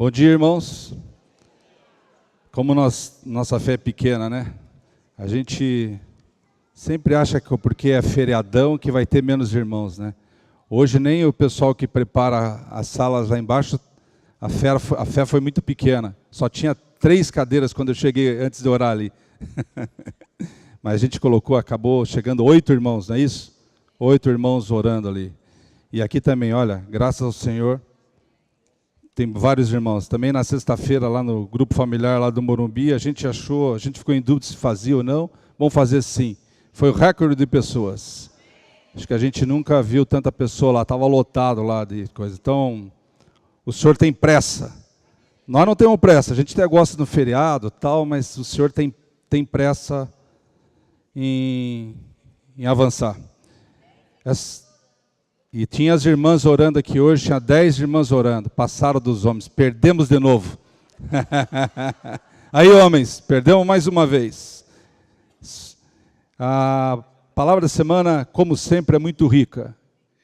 Bom dia, irmãos. Como nossa fé é pequena, né? A gente sempre acha que porque é feriadão que vai ter menos irmãos, né? Hoje nem o pessoal que prepara as salas lá embaixo, a fé foi muito pequena. Só tinha 3 cadeiras quando eu cheguei antes de orar ali. Mas a gente acabou chegando 8 irmãos, não é isso? 8 irmãos orando ali. E aqui também, olha, graças ao Senhor, tem vários irmãos. Também na sexta-feira, lá no grupo familiar lá do Morumbi, a gente ficou em dúvida se fazia ou não. Vamos fazer sim. Foi o recorde de pessoas. Acho que a gente nunca viu tanta pessoa lá, estava lotado lá de coisa. Então, o Senhor tem pressa. Nós não temos pressa, a gente até gosta do feriado tal, mas o Senhor tem pressa em avançar. E tinha as irmãs orando aqui hoje, tinha 10 irmãs orando, passaram dos homens, perdemos de novo. Aí, homens, perdemos mais uma vez. A palavra da semana, como sempre, é muito rica.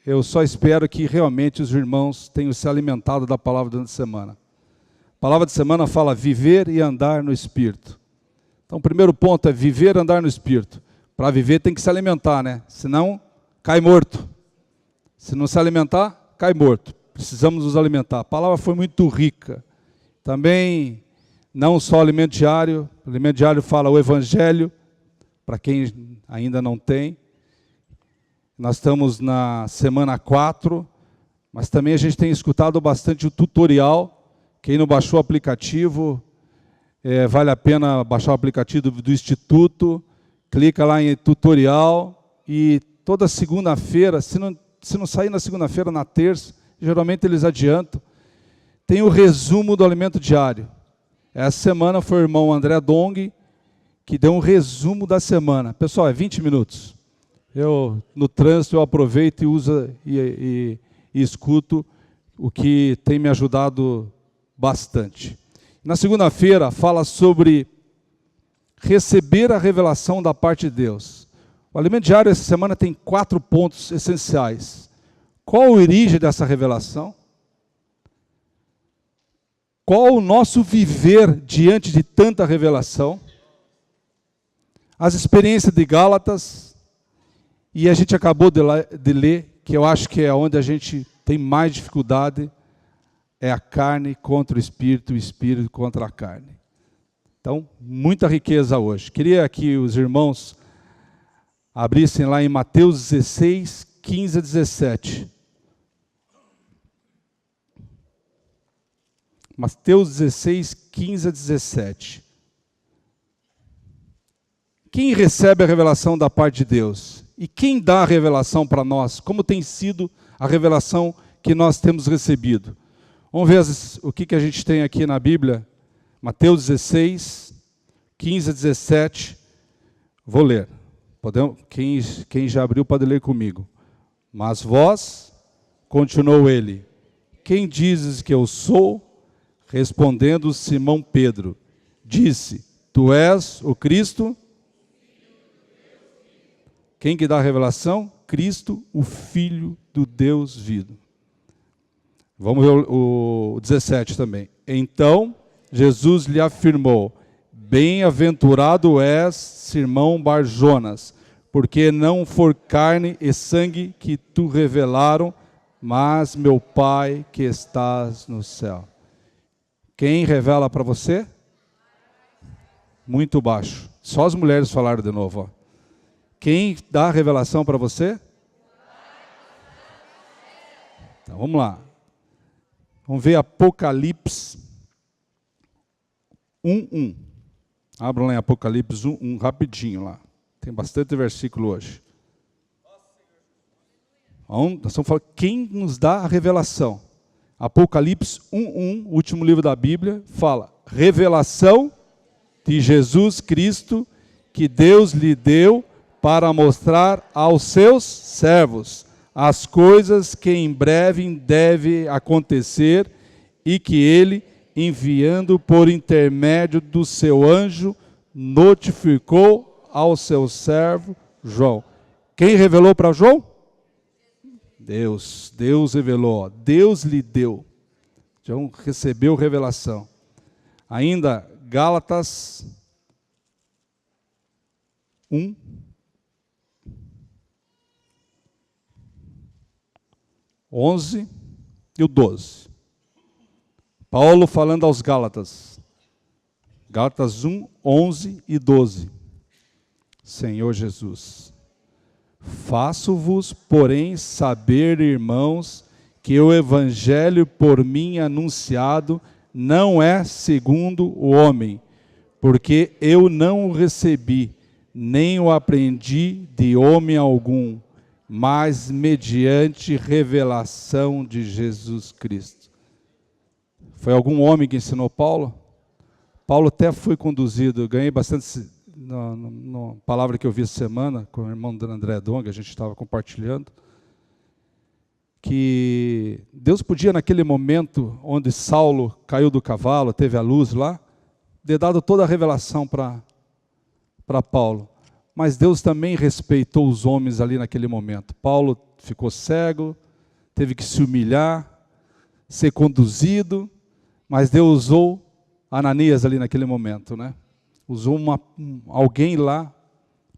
Eu só espero que realmente os irmãos tenham se alimentado da palavra durante a semana. A palavra da semana fala viver e andar no Espírito. Então, o primeiro ponto é viver e andar no Espírito. Para viver tem que se alimentar, né? Senão, cai morto. Se não se alimentar, cai morto. Precisamos nos alimentar. A palavra foi muito rica. Também, não só alimento diário. O alimento diário fala o Evangelho, para quem ainda não tem. Nós estamos na semana 4, mas também a gente tem escutado bastante o tutorial. Quem não baixou o aplicativo, vale a pena baixar o aplicativo do Instituto. Clica lá em tutorial e toda segunda-feira, se não sair na segunda-feira, na terça, geralmente eles adiantam, tem o resumo do alimento diário. Essa semana foi o irmão André Dong, que deu um resumo da semana. Pessoal, é 20 minutos. No trânsito, eu aproveito e uso e escuto, o que tem me ajudado bastante. Na segunda-feira, fala sobre receber a revelação da parte de Deus. O alimento diário essa semana tem 4 pontos essenciais. Qual a origem dessa revelação? Qual o nosso viver diante de tanta revelação? As experiências de Gálatas. E a gente acabou de ler, que eu acho que é onde a gente tem mais dificuldade, é a carne contra o espírito contra a carne. Então, muita riqueza hoje. Queria que os irmãos abrissem lá em Mateus 16, 15 a 17. Mateus 16, 15 a 17. Quem recebe a revelação da parte de Deus? E quem dá a revelação para nós? Como tem sido a revelação que nós temos recebido? Vamos ver o que a gente tem aqui na Bíblia. Mateus 16, 15 a 17. Vou ler. Quem já abriu pode ler comigo. Mas vós, continuou ele, quem dizes que eu sou? Respondendo Simão Pedro, disse, tu és o Cristo? Quem que dá a revelação? Cristo, o Filho do Deus vivo. Vamos ver o 17 também. Então, Jesus lhe afirmou, bem-aventurado és, Simão Bar-Jonas, porque não for carne e sangue que tu revelaram, mas meu Pai que estás no céu. Quem revela para você? Muito baixo. Só as mulheres falaram de novo. Ó. Quem dá a revelação para você? Então, vamos lá. Vamos ver Apocalipse 1:1. Abram lá em Apocalipse 1:1, rapidinho lá. Tem bastante versículo hoje. Nós estamos falando quem nos dá a revelação. Apocalipse 1:1, último livro da Bíblia, fala revelação de Jesus Cristo que Deus lhe deu para mostrar aos seus servos as coisas que em breve devem acontecer e que ele, enviando por intermédio do seu anjo, notificou ao seu servo João. Quem revelou para João? Deus revelou, Deus lhe deu. Então, recebeu revelação. Ainda, Gálatas 1. 11 e o 12. Paulo falando aos Gálatas. Gálatas 1, 11 e 12. Senhor Jesus, faço-vos, porém, saber, irmãos, que o evangelho por mim anunciado não é segundo o homem, porque eu não o recebi, nem o aprendi de homem algum, mas mediante revelação de Jesus Cristo. Foi algum homem que ensinou Paulo? Paulo até foi conduzido, eu ganhei bastante na palavra que eu vi essa semana, com o irmão André Dong, a gente estava compartilhando, que Deus podia, naquele momento onde Saulo caiu do cavalo, teve a luz lá, ter dado toda a revelação para Paulo. Mas Deus também respeitou os homens ali naquele momento. Paulo ficou cego, teve que se humilhar, ser conduzido, mas Deus usou Ananias ali naquele momento, né? Usou alguém lá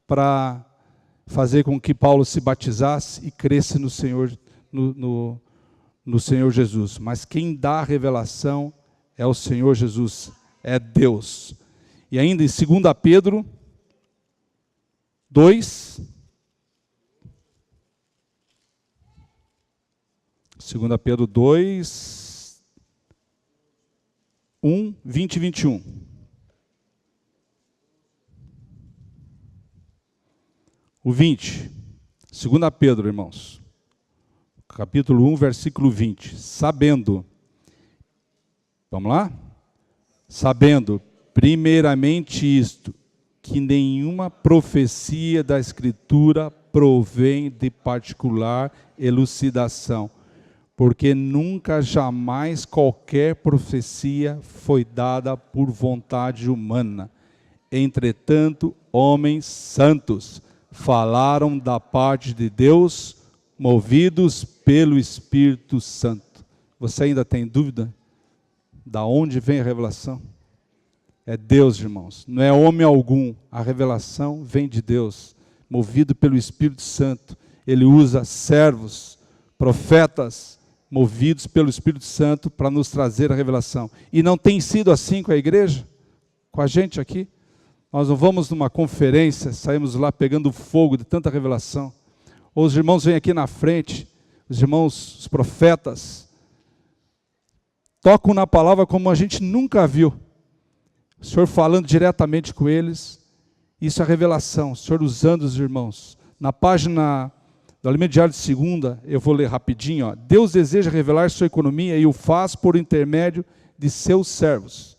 para fazer com que Paulo se batizasse e cresce no Senhor, no Senhor Jesus. Mas quem dá a revelação é o Senhor Jesus, é Deus. E ainda em 2 Pedro 2, 2 Pedro 2, 1, 20 e 21. O 20, 2 Pedro, irmãos, capítulo 1, versículo 20. Sabendo, vamos lá? Sabendo, primeiramente isto, que nenhuma profecia da Escritura provém de particular elucidação, porque nunca, jamais qualquer profecia foi dada por vontade humana. Entretanto, homens santos falaram da parte de Deus, movidos pelo Espírito Santo. Você ainda tem dúvida? Da onde vem a revelação? É Deus, irmãos, não é homem algum. A revelação vem de Deus, movido pelo Espírito Santo. Ele usa servos, profetas, movidos pelo Espírito Santo para nos trazer a revelação. E não tem sido assim com a igreja? Com a gente aqui? Nós não vamos numa conferência, saímos lá pegando fogo de tanta revelação. Ou os irmãos vêm aqui na frente, os irmãos, os profetas, tocam na palavra como a gente nunca viu. O Senhor falando diretamente com eles, isso é revelação, o Senhor usando os irmãos. Na página do Alimento Diário de Segunda, eu vou ler rapidinho, ó. Deus deseja revelar sua economia e o faz por intermédio de seus servos.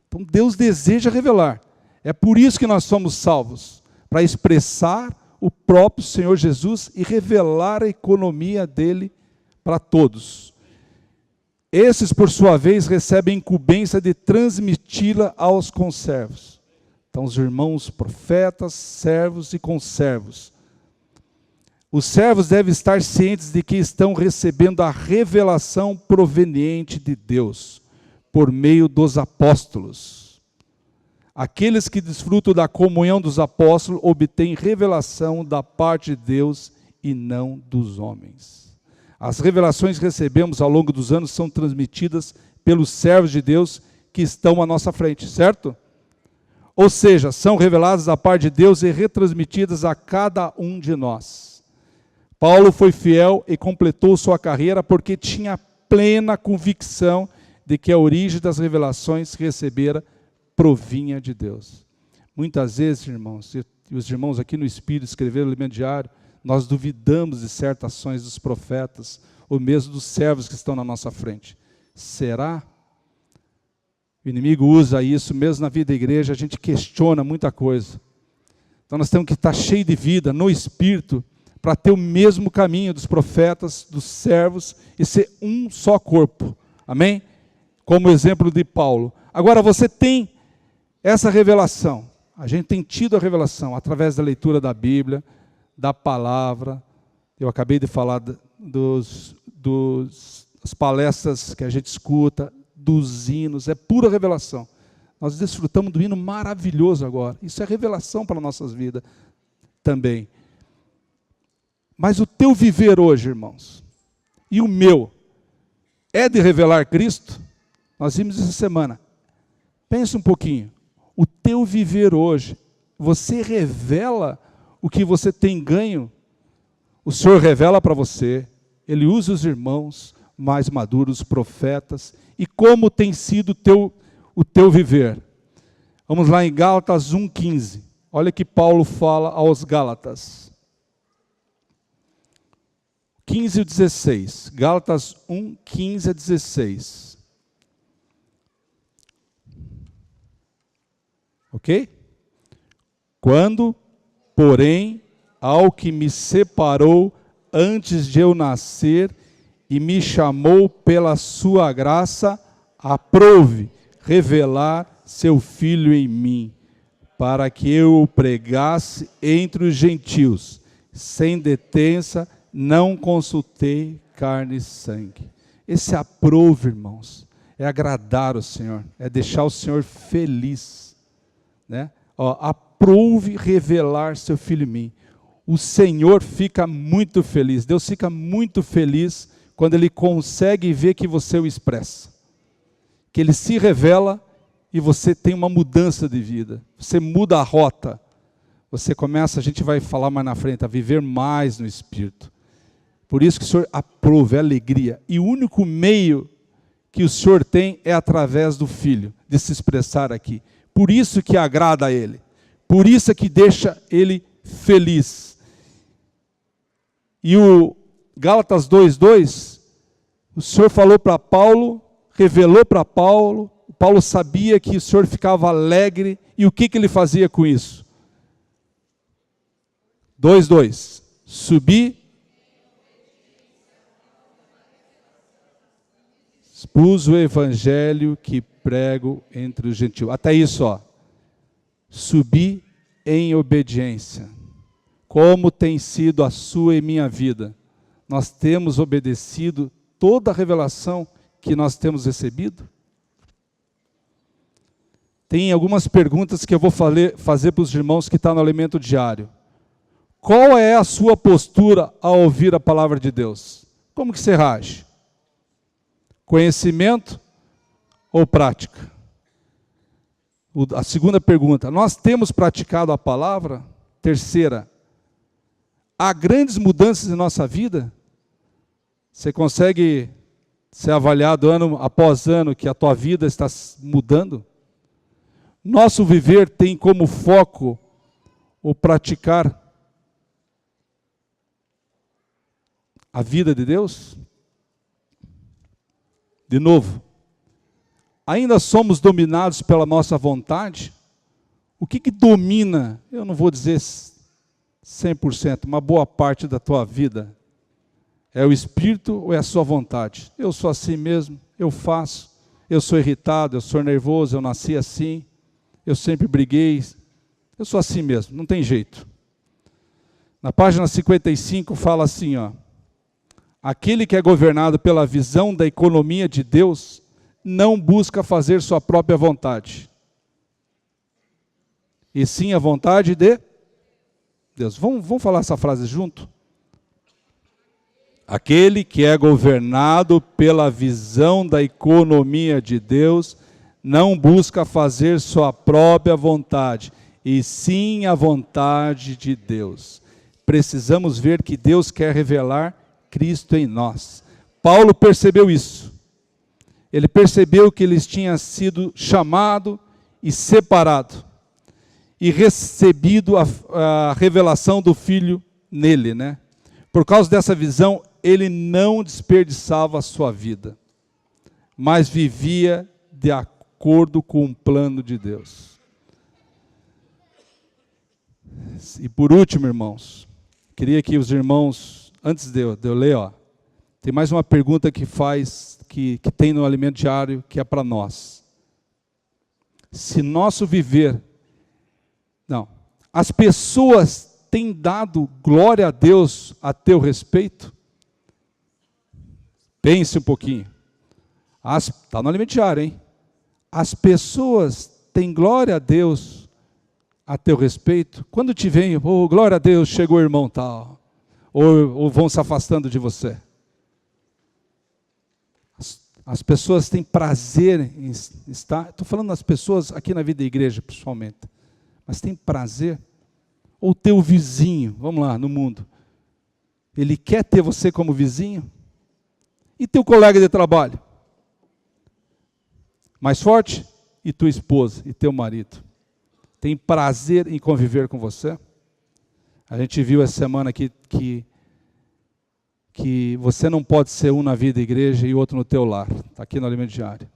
Então Deus deseja revelar, é por isso que nós somos salvos, para expressar o próprio Senhor Jesus e revelar a economia dele para todos. Esses, por sua vez, recebem incumbência de transmiti-la aos conservos. Então, os irmãos profetas, servos e conservos. Os servos devem estar cientes de que estão recebendo a revelação proveniente de Deus, por meio dos apóstolos. Aqueles que desfrutam da comunhão dos apóstolos obtêm revelação da parte de Deus e não dos homens. As revelações que recebemos ao longo dos anos são transmitidas pelos servos de Deus que estão à nossa frente, certo? Ou seja, são reveladas da parte de Deus e retransmitidas a cada um de nós. Paulo foi fiel e completou sua carreira porque tinha plena convicção de que a origem das revelações que recebera provinha de Deus. Muitas vezes, irmãos, e os irmãos aqui no Espírito escreveram no Alimento Diário, nós duvidamos de certas ações dos profetas, ou mesmo dos servos que estão na nossa frente. Será? O inimigo usa isso, mesmo na vida da igreja, a gente questiona muita coisa. Então nós temos que estar cheio de vida, no Espírito, para ter o mesmo caminho dos profetas, dos servos, e ser um só corpo. Amém? Como o exemplo de Paulo. Agora você tem essa revelação. A gente tem tido a revelação através da leitura da Bíblia, da palavra. Eu acabei de falar dos as palestras que a gente escuta, dos hinos, é pura revelação. Nós desfrutamos do hino maravilhoso agora. Isso é revelação para nossas vidas também. Mas o teu viver hoje, irmãos, e o meu, é de revelar Cristo? Nós vimos essa semana. Pensa um pouquinho. O teu viver hoje, você revela o que você tem ganho? O Senhor revela para você. Ele usa os irmãos mais maduros, os profetas. E como tem sido o teu viver? Vamos lá em Gálatas 1,15. Olha que Paulo fala aos Gálatas. 15 e 16. Gálatas 1, 15 a 16. Ok? Quando, porém, ao que me separou antes de eu nascer e me chamou pela sua graça, aprove revelar seu Filho em mim, para que eu o pregasse entre os gentios, sem detença, não consultei carne e sangue. Esse aprove, irmãos, é agradar o Senhor, é deixar o Senhor feliz, né? Aprove revelar seu Filho em mim. O Senhor fica muito feliz, Deus fica muito feliz quando Ele consegue ver que você o expressa, que Ele se revela e você tem uma mudança de vida, você muda a rota, você começa, a gente vai falar mais na frente, a viver mais no Espírito. Por isso que o Senhor aprova, é alegria. E o único meio que o Senhor tem é através do Filho, de se expressar aqui. Por isso que agrada a Ele. Por isso é que deixa Ele feliz. E o Gálatas 2,2, o Senhor falou para Paulo, revelou para Paulo, Paulo sabia que o Senhor ficava alegre, e o que ele fazia com isso? 2,2, subi, expus o evangelho que prego entre os gentios. Até isso, subi em obediência. Como tem sido a sua e minha vida? Nós temos obedecido toda a revelação que nós temos recebido? Tem algumas perguntas que eu vou fazer para os irmãos que estão no alimento diário. Qual é a sua postura ao ouvir a palavra de Deus? Como que você reage? Conhecimento ou prática? A segunda pergunta, nós temos praticado a palavra? Terceira, há grandes mudanças em nossa vida? Você consegue ser avaliado ano após ano que a tua vida está mudando? Nosso viver tem como foco o praticar a vida de Deus? De novo, ainda somos dominados pela nossa vontade? O que domina, eu não vou dizer 100%, uma boa parte da tua vida? É o Espírito ou é a sua vontade? Eu sou assim mesmo, eu faço, eu sou irritado, eu sou nervoso, eu nasci assim, eu sempre briguei, eu sou assim mesmo, não tem jeito. Na página 55 fala assim, aquele que é governado pela visão da economia de Deus, não busca fazer sua própria vontade, e sim a vontade de Deus. Vamos falar essa frase junto? Aquele que é governado pela visão da economia de Deus, não busca fazer sua própria vontade, e sim a vontade de Deus. Precisamos ver que Deus quer revelar Cristo em nós. Paulo percebeu isso. Ele percebeu que ele tinha sido chamado e separado, e recebido a revelação do Filho nele, né? Por causa dessa visão, ele não desperdiçava a sua vida, mas vivia de acordo com o plano de Deus. E por último, irmãos, queria que os irmãos, antes de eu ler, tem mais uma pergunta que tem no alimento diário, que é para nós. Se nosso viver, as pessoas têm dado glória a Deus a teu respeito? Pense um pouquinho. Está no alimento diário, hein? As pessoas têm glória a Deus a teu respeito. Quando te vem, oh, glória a Deus, chegou o irmão tal. Ou vão se afastando de você. As pessoas têm prazer em estar. Estou falando das pessoas aqui na vida da igreja, pessoalmente. Mas tem prazer. Ou teu vizinho, vamos lá, no mundo. Ele quer ter você como vizinho? E teu colega de trabalho? Mais forte? E tua esposa, e teu marido? Tem prazer em conviver com você? A gente viu essa semana aqui que você não pode ser um na vida da igreja e outro no teu lar. Está aqui no alimento diário.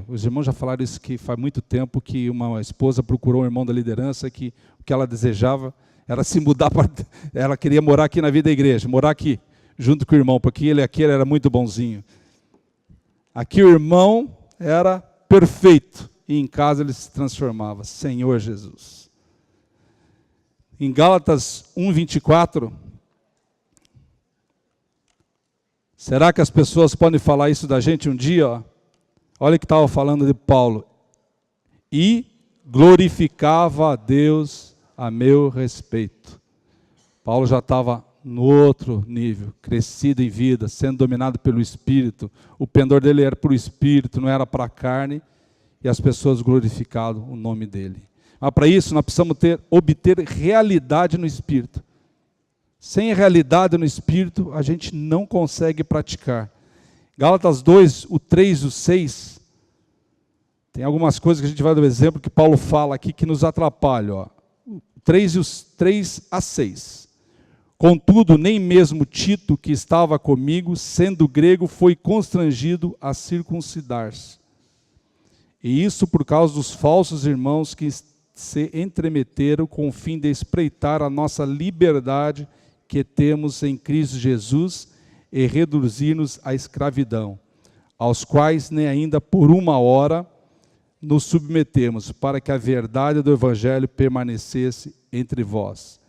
Os irmãos já falaram isso, que faz muito tempo que uma esposa procurou um irmão da liderança que o que ela desejava era se mudar para... Ela queria morar aqui na vida da igreja, morar aqui, junto com o irmão, porque ele era muito bonzinho. Aqui o irmão era perfeito, e em casa ele se transformava. Senhor Jesus. Em Gálatas 1:24, será que as pessoas podem falar isso da gente um dia? Ó? Olha o que estava falando de Paulo. E glorificava a Deus a meu respeito. Paulo já estava no outro nível, crescido em vida, sendo dominado pelo Espírito. O pendor dele era para o Espírito, não era para a carne. E as pessoas glorificavam o nome dele. Mas para isso nós precisamos obter realidade no Espírito. Sem realidade no Espírito, a gente não consegue praticar. Gálatas 2, o 3 e o 6, tem algumas coisas que a gente vai dar um exemplo que Paulo fala aqui que nos atrapalham. Ó. 3 a 6. Contudo, nem mesmo Tito, que estava comigo, sendo grego, foi constrangido a circuncidar-se. E isso por causa dos falsos irmãos que se entremeteram com o fim de espreitar a nossa liberdade que temos em Cristo Jesus e reduzir-nos à escravidão, aos quais nem ainda por uma hora nos submetemos, para que a verdade do Evangelho permanecesse entre vós.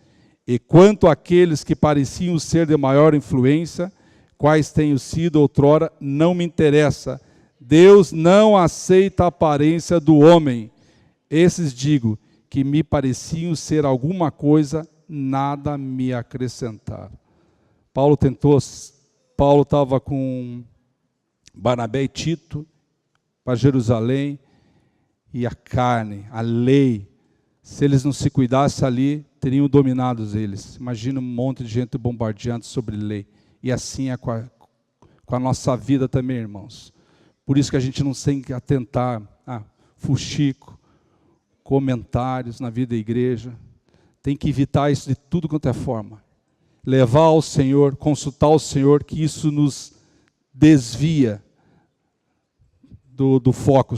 E quanto àqueles que pareciam ser de maior influência, quais tenham sido outrora, não me interessa. Deus não aceita a aparência do homem. Esses digo, que me pareciam ser alguma coisa, nada me acrescentaram. Paulo estava com Barnabé e Tito para Jerusalém, e a carne, a lei, se eles não se cuidassem ali, teriam dominado eles. Imagina um monte de gente bombardeando sobre lei. E assim é com a nossa vida também, irmãos. Por isso que a gente não tem que atentar a fuxico, comentários na vida da igreja. Tem que evitar isso de tudo quanto é forma. Levar ao Senhor, consultar o Senhor, que isso nos desvia do foco.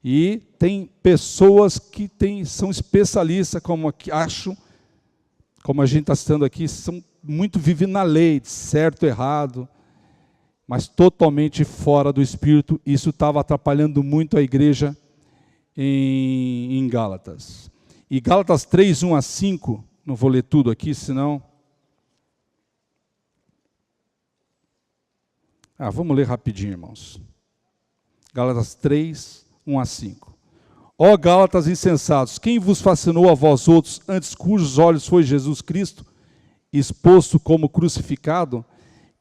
E tem pessoas que são especialistas, como a gente está citando aqui, vivem na lei, de certo e errado, mas totalmente fora do Espírito. Isso estava atrapalhando muito a igreja em Gálatas. E Gálatas 3, 1 a 5, não vou ler tudo aqui, senão... vamos ler rapidinho, irmãos. Gálatas 3, 1 a 5. Ó Gálatas insensatos, quem vos fascinou a vós outros, antes cujos olhos foi Jesus Cristo, exposto como crucificado?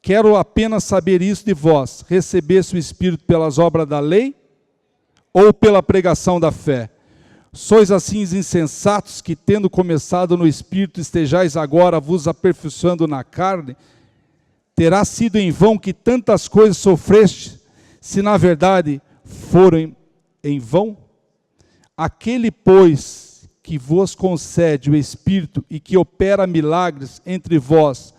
Quero apenas saber isso de vós, recebesse o Espírito pelas obras da lei, ou pela pregação da fé? Sois assim insensatos, que tendo começado no Espírito, estejais agora vos aperfeiçoando na carne? Terá sido em vão que tantas coisas sofreste, se na verdade foram em vão? Aquele, pois, que vos concede o Espírito e que opera milagres entre vós,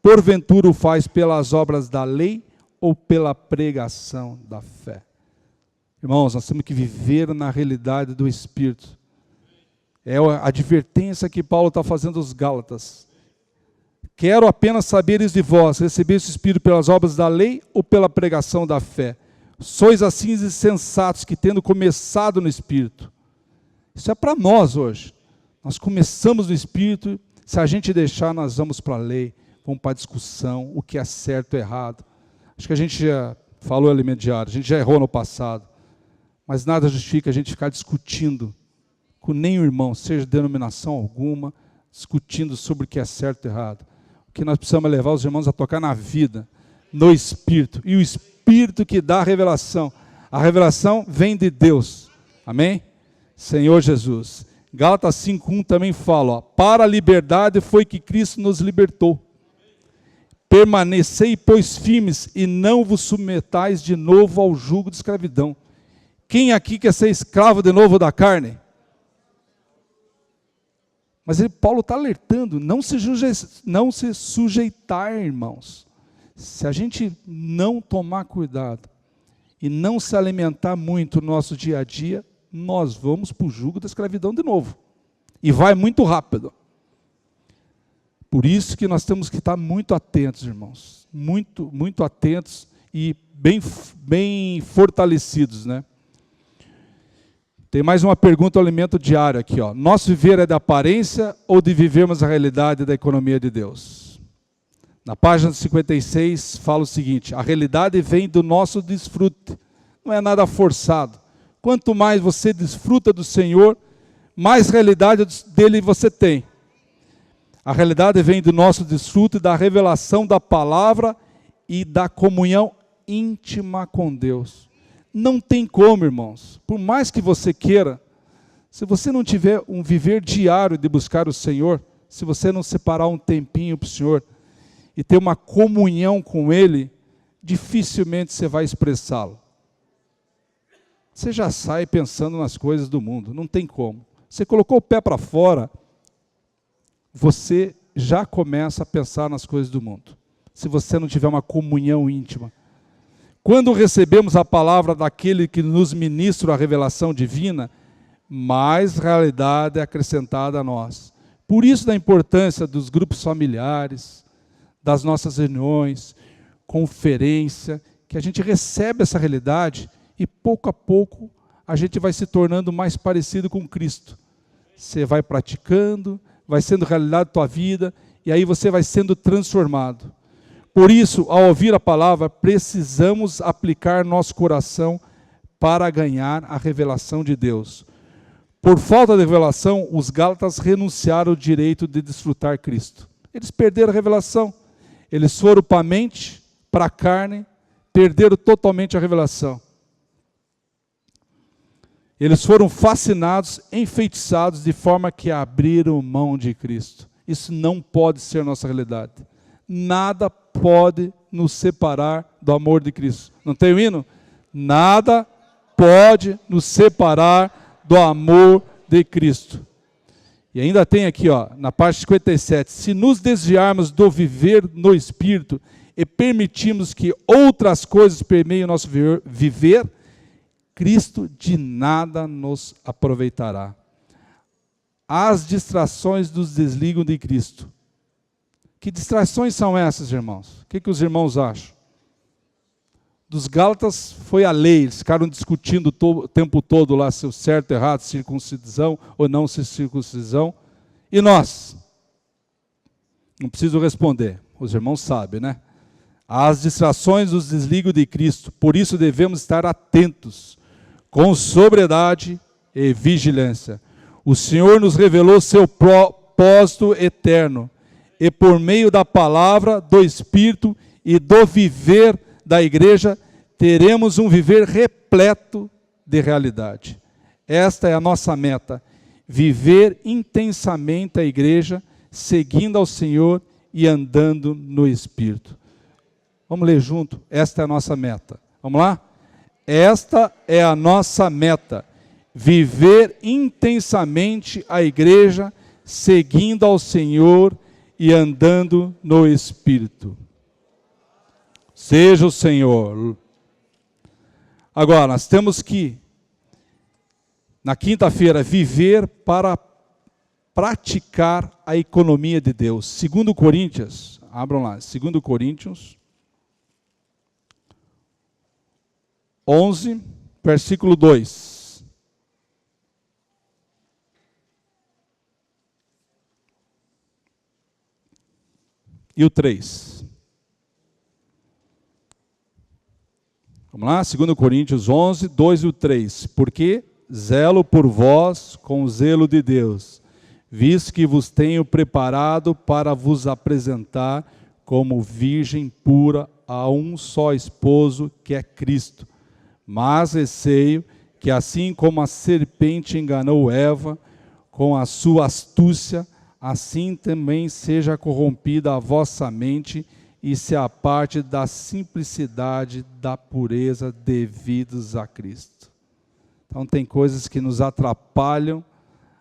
porventura o faz pelas obras da lei ou pela pregação da fé? Irmãos, nós temos que viver na realidade do Espírito. É a advertência que Paulo está fazendo aos Gálatas. Quero apenas saber isso de vós, receber esse Espírito pelas obras da lei ou pela pregação da fé? Sois assim insensatos, que tendo começado no Espírito. Isso é para nós hoje. Nós começamos no Espírito, se a gente deixar, nós vamos para a lei, vamos para a discussão, o que é certo e errado. Acho que a gente já falou alimento diário, a gente já errou no passado, mas nada justifica a gente ficar discutindo com nenhum irmão, seja de denominação alguma, discutindo sobre o que é certo e errado. O que nós precisamos é levar os irmãos a tocar na vida, no Espírito, e o Espírito que dá a revelação vem de Deus, amém? Senhor Jesus. Gálatas 5:1 também fala, ó, para a liberdade foi que Cristo nos libertou. Permanecei, pois, firmes, e não vos submetais de novo ao jugo de escravidão. Quem aqui quer ser escravo de novo da carne? Mas Paulo está alertando, não se sujeitar, irmãos. Se a gente não tomar cuidado e não se alimentar muito no nosso dia a dia, nós vamos para o jugo da escravidão de novo. E vai muito rápido. Por isso que nós temos que estar muito atentos, irmãos. Muito, muito atentos e bem fortalecidos, né? Tem mais uma pergunta ao alimento diário aqui, ó. Nosso viver é de aparência ou de vivermos a realidade da economia de Deus? Na página 56 fala o seguinte, a realidade vem do nosso desfrute, não é nada forçado. Quanto mais você desfruta do Senhor, mais realidade dele você tem. A realidade vem do nosso desfrute, da revelação da palavra e da comunhão íntima com Deus. Não tem como, irmãos, por mais que você queira, se você não tiver um viver diário de buscar o Senhor, se você não separar um tempinho para o Senhor e ter uma comunhão com Ele, dificilmente você vai expressá-lo. Você já sai pensando nas coisas do mundo, não tem como. Você colocou o pé para fora, você já começa a pensar nas coisas do mundo. Se você não tiver uma comunhão íntima. Quando recebemos a palavra daquele que nos ministra a revelação divina, mais realidade é acrescentada a nós. Por isso da importância dos grupos familiares, das nossas reuniões, conferência, que a gente recebe essa realidade e pouco a pouco a gente vai se tornando mais parecido com Cristo. Você vai praticando, vai sendo realidade da tua vida, e aí você vai sendo transformado. Por isso, ao ouvir a palavra, precisamos aplicar nosso coração para ganhar a revelação de Deus. Por falta de revelação, os Gálatas renunciaram ao direito de desfrutar Cristo. Eles perderam a revelação. Eles foram para a mente, para a carne, perderam totalmente a revelação. Eles foram fascinados, enfeitiçados, de forma que abriram mão de Cristo. Isso não pode ser nossa realidade. Nada pode nos separar do amor de Cristo. Não tem o hino? Nada pode nos separar do amor de Cristo. E ainda tem aqui, ó, na parte 57, se nos desviarmos do viver no Espírito e permitirmos que outras coisas permeiem o nosso viver, Cristo de nada nos aproveitará. As distrações nos desligam de Cristo. Que distrações são essas, irmãos? O que os irmãos acham? Dos Gálatas foi a lei, eles ficaram discutindo o tempo todo lá se o certo, errado, circuncisão ou não circuncisão. E nós? Não preciso responder, os irmãos sabem, né? As distrações nos desligam de Cristo, por isso devemos estar atentos, com sobriedade e vigilância. O Senhor nos revelou seu propósito eterno, e por meio da palavra, do Espírito e do viver da igreja, teremos um viver repleto de realidade. Esta é a nossa meta, viver intensamente a igreja, seguindo ao Senhor e andando no Espírito. Vamos ler junto? Esta é a nossa meta. Vamos lá? Esta é a nossa meta, viver intensamente a igreja, seguindo ao Senhor e andando no Espírito. Seja o Senhor. Agora, nós temos que, na quinta-feira, viver para praticar a economia de Deus. 2 Coríntios, abram lá, 2 Coríntios 11, versículo 2. E o 3. Vamos lá, 2 Coríntios 11, 2 e 3. Porque zelo por vós com o zelo de Deus, visto que vos tenho preparado para vos apresentar como virgem pura a um só esposo, que é Cristo. Mas receio que assim como a serpente enganou Eva com a sua astúcia, assim também seja corrompida a vossa mente e se aparte da simplicidade, da pureza devidos a Cristo. Então tem coisas que nos atrapalham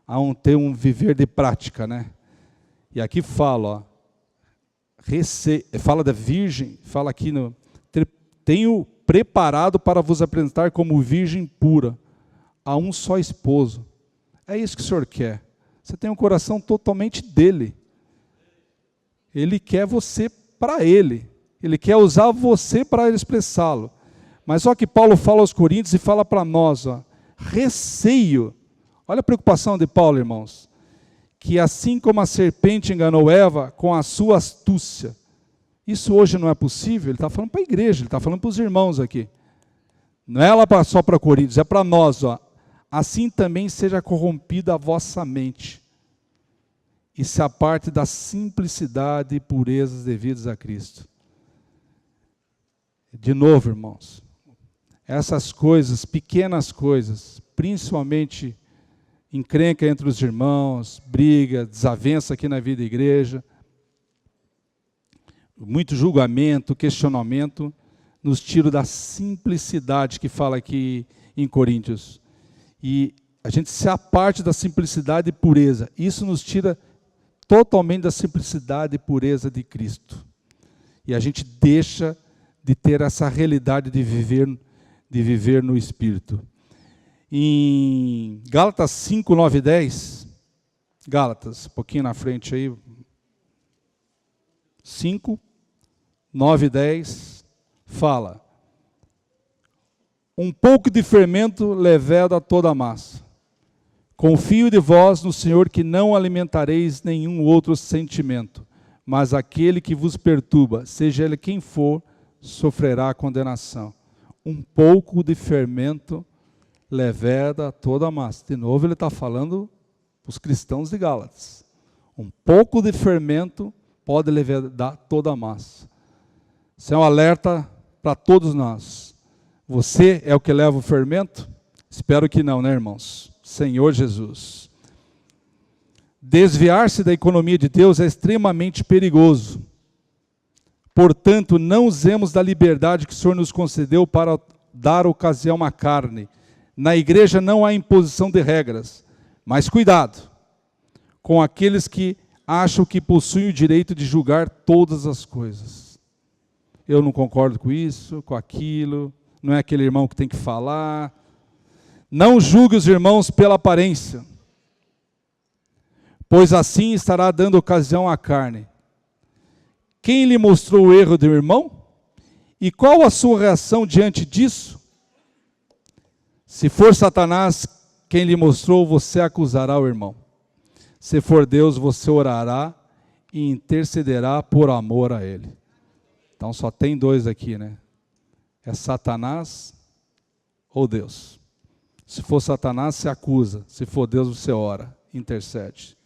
a ter um viver de prática, né? E aqui fala, fala da virgem, fala aqui, tenho preparado para vos apresentar como virgem pura, a um só esposo. É isso que o Senhor quer. Você tem um coração totalmente dele. Ele quer você para ele. Ele quer usar você para ele expressá-lo. Mas só que Paulo fala aos Coríntios e fala para nós, ó, receio. Olha a preocupação de Paulo, irmãos. Que assim como a serpente enganou Eva com a sua astúcia, isso hoje não é possível. Ele está falando para a igreja, ele está falando para os irmãos aqui. Não é lá só para Coríntios, é para nós, ó. Assim também seja corrompida a vossa mente, e se aparte da simplicidade e purezas devidas a Cristo. De novo, irmãos, essas coisas, pequenas coisas, principalmente encrenca entre os irmãos, briga, desavença aqui na vida da igreja, muito julgamento, questionamento, nos tira da simplicidade que fala aqui em Coríntios. E a gente se aparte da simplicidade e pureza. Isso nos tira totalmente da simplicidade e pureza de Cristo. E a gente deixa de ter essa realidade de viver no Espírito. Em Gálatas 5, 9 e 10, Gálatas, um pouquinho na frente aí, 5, 9 e 10, fala: um pouco de fermento leveda toda a massa. Confio de vós no Senhor que não alimentareis nenhum outro sentimento, mas aquele que vos perturba, seja ele quem for, sofrerá condenação. Um pouco de fermento leveda toda a massa. De novo ele está falando para os cristãos de Gálatas. Um pouco de fermento pode levedar toda a massa. Isso é um alerta para todos nós. Você é o que leva o fermento? Espero que não, né, irmãos? Senhor Jesus. Desviar-se da economia de Deus é extremamente perigoso. Portanto, não usemos da liberdade que o Senhor nos concedeu para dar ocasião à carne. Na igreja não há imposição de regras, mas cuidado com aqueles que acham que possuem o direito de julgar todas as coisas. Eu não concordo com isso, com aquilo, não é aquele irmão que tem que falar. Não julgue os irmãos pela aparência, pois assim estará dando ocasião à carne. Quem lhe mostrou o erro do irmão? E qual a sua reação diante disso? Se for Satanás quem lhe mostrou, você acusará o irmão. Se for Deus, você orará e intercederá por amor a ele. Então só tem dois aqui, né? É Satanás ou Deus. Se for Satanás, você acusa. Se for Deus, você ora, intercede.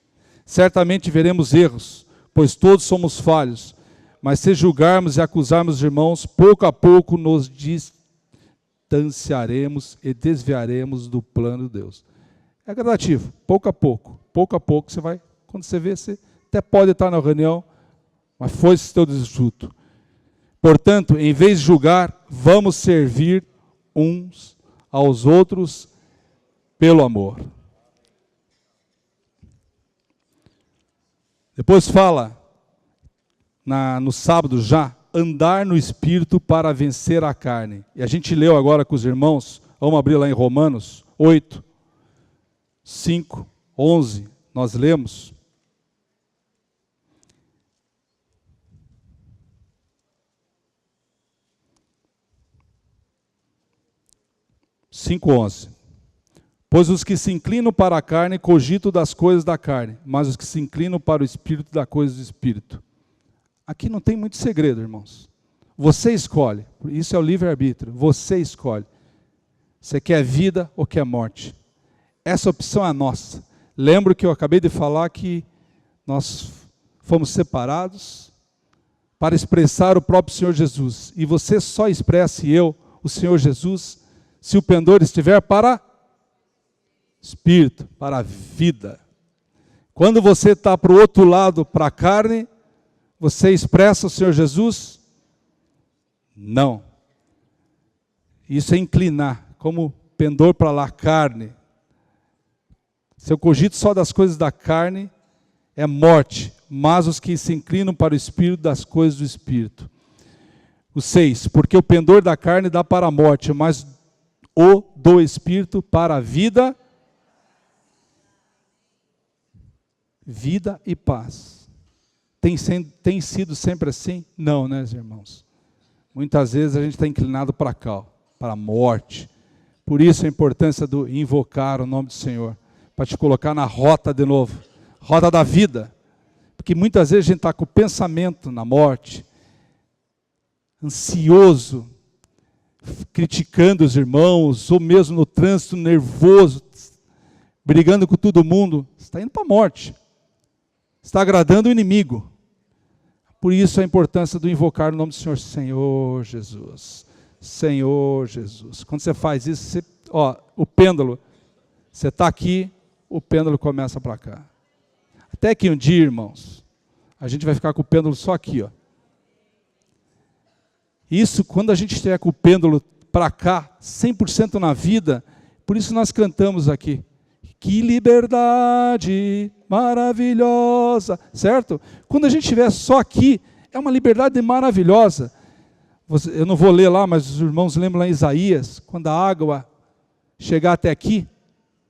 Certamente veremos erros, pois todos somos falhos. Mas se julgarmos e acusarmos os irmãos, pouco a pouco nos distanciaremos e desviaremos do plano de Deus. É gradativo, pouco a pouco você vai, quando você vê, você até pode estar na reunião, mas foi esse teu desfruto. Portanto, em vez de julgar, vamos servir uns aos outros pelo amor. Depois fala, no sábado já, andar no Espírito para vencer a carne. E a gente leu agora com os irmãos, vamos abrir lá em Romanos 8, 5, 11, nós lemos. Pois os que se inclinam para a carne cogitam das coisas da carne, mas os que se inclinam para o Espírito, das coisas do Espírito. Aqui não tem muito segredo, irmãos. Você escolhe. Isso é o livre-arbítrio. Você escolhe. Você quer vida ou quer morte? Essa opção é nossa. Lembro que eu acabei de falar que nós fomos separados para expressar o próprio Senhor Jesus. E você só expressa, e eu, o Senhor Jesus, se o pendor estiver para espírito, para a vida. Quando você está para o outro lado, para a carne, você expressa o Senhor Jesus? Não. Isso é inclinar, como pendor para lá, carne. Se eu cogito só das coisas da carne, é morte, mas os que se inclinam para o Espírito, das coisas do Espírito. O 6, porque o pendor da carne dá para a morte, mas o do Espírito para a vida, vida e paz. Tem sido sempre assim? Não, né, irmãos? Muitas vezes a gente está inclinado para cá, ó, para a morte. Por isso a importância do invocar o nome do Senhor, para te colocar na rota de novo, rota da vida. Porque muitas vezes a gente está com o pensamento na morte, ansioso, criticando os irmãos, ou mesmo no trânsito nervoso, brigando com todo mundo. Você está indo para a morte. Está agradando o inimigo. Por isso a importância do invocar o nome do Senhor. Senhor Jesus. Senhor Jesus. Quando você faz isso, você, o pêndulo, você está aqui, o pêndulo começa para cá. Até que um dia, irmãos, a gente vai ficar com o pêndulo só aqui, ó. Isso, quando a gente estiver com o pêndulo para cá, 100% na vida, por isso nós cantamos aqui. Que liberdade maravilhosa, certo? Quando a gente estiver só aqui, é uma liberdade maravilhosa. Eu não vou ler lá, mas os irmãos lembram lá em Isaías, quando a água chegar até aqui,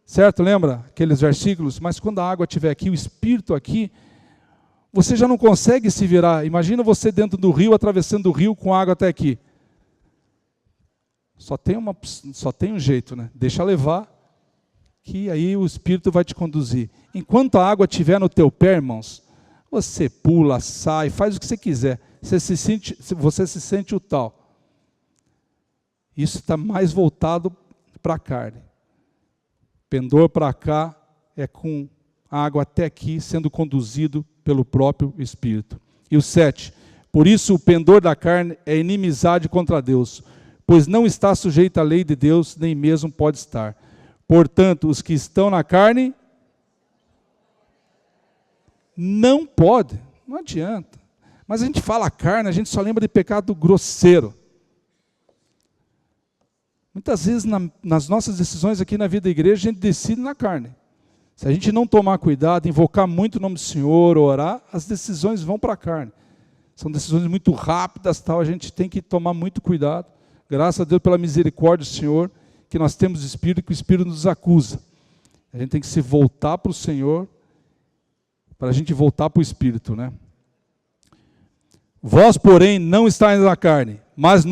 certo? Lembra aqueles versículos? Mas quando a água estiver aqui, o Espírito aqui, você já não consegue se virar. Imagina você dentro do rio, atravessando o rio com água até aqui. Só tem um jeito, né? Deixa levar, que aí o Espírito vai te conduzir. Enquanto a água estiver no teu pé, irmãos, você pula, sai, faz o que você quiser. Você se sente o tal. Isso está mais voltado para a carne. Pendor para cá é com a água até aqui, sendo conduzido pelo próprio Espírito. E o 7, por isso o pendor da carne é inimizade contra Deus, pois não está sujeito à lei de Deus, nem mesmo pode estar. Portanto, os que estão na carne, não pode, não adianta. Mas a gente fala carne, a gente só lembra de pecado grosseiro. Muitas vezes nas nossas decisões aqui na vida da igreja, a gente decide na carne. Se a gente não tomar cuidado, invocar muito o nome do Senhor, orar, as decisões vão para a carne. São decisões muito rápidas, tal, a gente tem que tomar muito cuidado. Graças a Deus pela misericórdia do Senhor, que nós temos Espírito e que o Espírito nos acusa. A gente tem que se voltar para o Senhor, para a gente voltar para o Espírito, né? Vós, porém, não estáis na carne, mas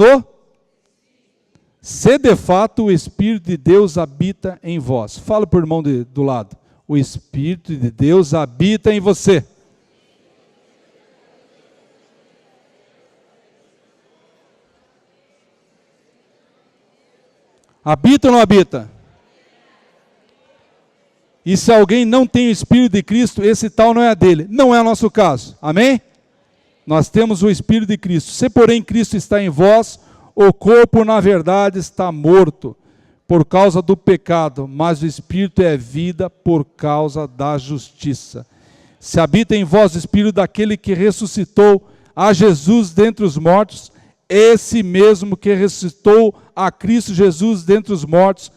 se de fato o Espírito de Deus habita em vós. Fala para o irmão do lado. O Espírito de Deus habita em você. Habita ou não habita? E se alguém não tem o Espírito de Cristo, esse tal não é dele. Não é o nosso caso. Amém? Nós temos o Espírito de Cristo. Se porém Cristo está em vós, o corpo na verdade está morto por causa do pecado, mas o Espírito é vida por causa da justiça. Se habita em vós o Espírito daquele que ressuscitou a Jesus dentre os mortos, esse mesmo que ressuscitou a Cristo Jesus dentre os mortos,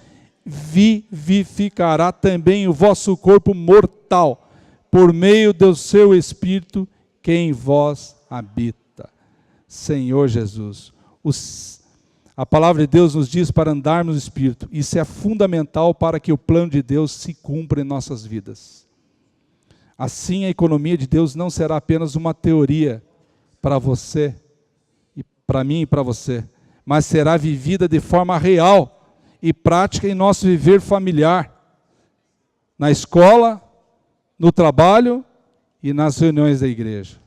vivificará também o vosso corpo mortal, por meio do seu Espírito que em vós habita. Senhor Jesus, a palavra de Deus nos diz para andarmos no Espírito. Isso é fundamental para que o plano de Deus se cumpra em nossas vidas. Assim, a economia de Deus não será apenas uma teoria para você, e para mim e para você, mas será vivida de forma real e prática em nosso viver familiar, na escola, no trabalho e nas reuniões da igreja.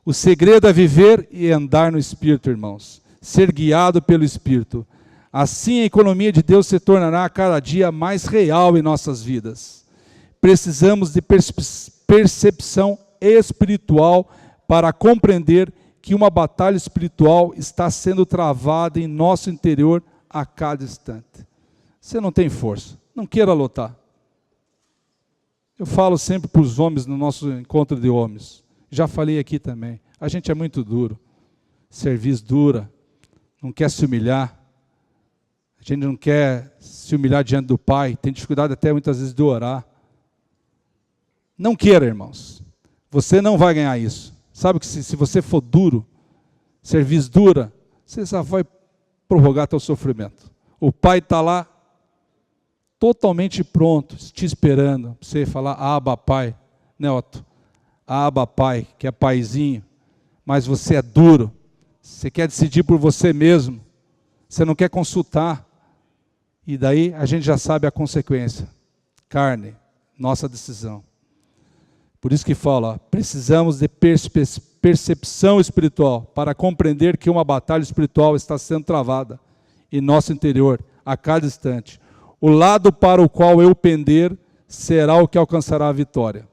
O segredo é viver e andar no Espírito, irmãos. Ser guiado pelo Espírito. Assim a economia de Deus se tornará a cada dia mais real em nossas vidas. Precisamos de percepção espiritual para compreender que uma batalha espiritual está sendo travada em nosso interior a cada instante. Você não tem força, não queira lutar. Eu falo sempre para os homens no nosso encontro de homens. Já falei aqui também. A gente é muito duro. Serviço dura. Não quer se humilhar. A gente não quer se humilhar diante do Pai. Tem dificuldade até muitas vezes de orar. Não queira, irmãos. Você não vai ganhar isso. Sabe que se você for duro, serviço dura, você só vai prorrogar teu sofrimento. O Pai está lá, totalmente pronto, te esperando. Você falar, Abba, Pai. Né, Otto? Abba, Pai, que é paizinho. Mas você é duro. Você quer decidir por você mesmo. Você não quer consultar. E daí a gente já sabe a consequência. Carne, nossa decisão. Por isso que fala, precisamos de percepção espiritual para compreender que uma batalha espiritual está sendo travada em nosso interior, a cada instante. O lado para o qual eu pender será o que alcançará a vitória.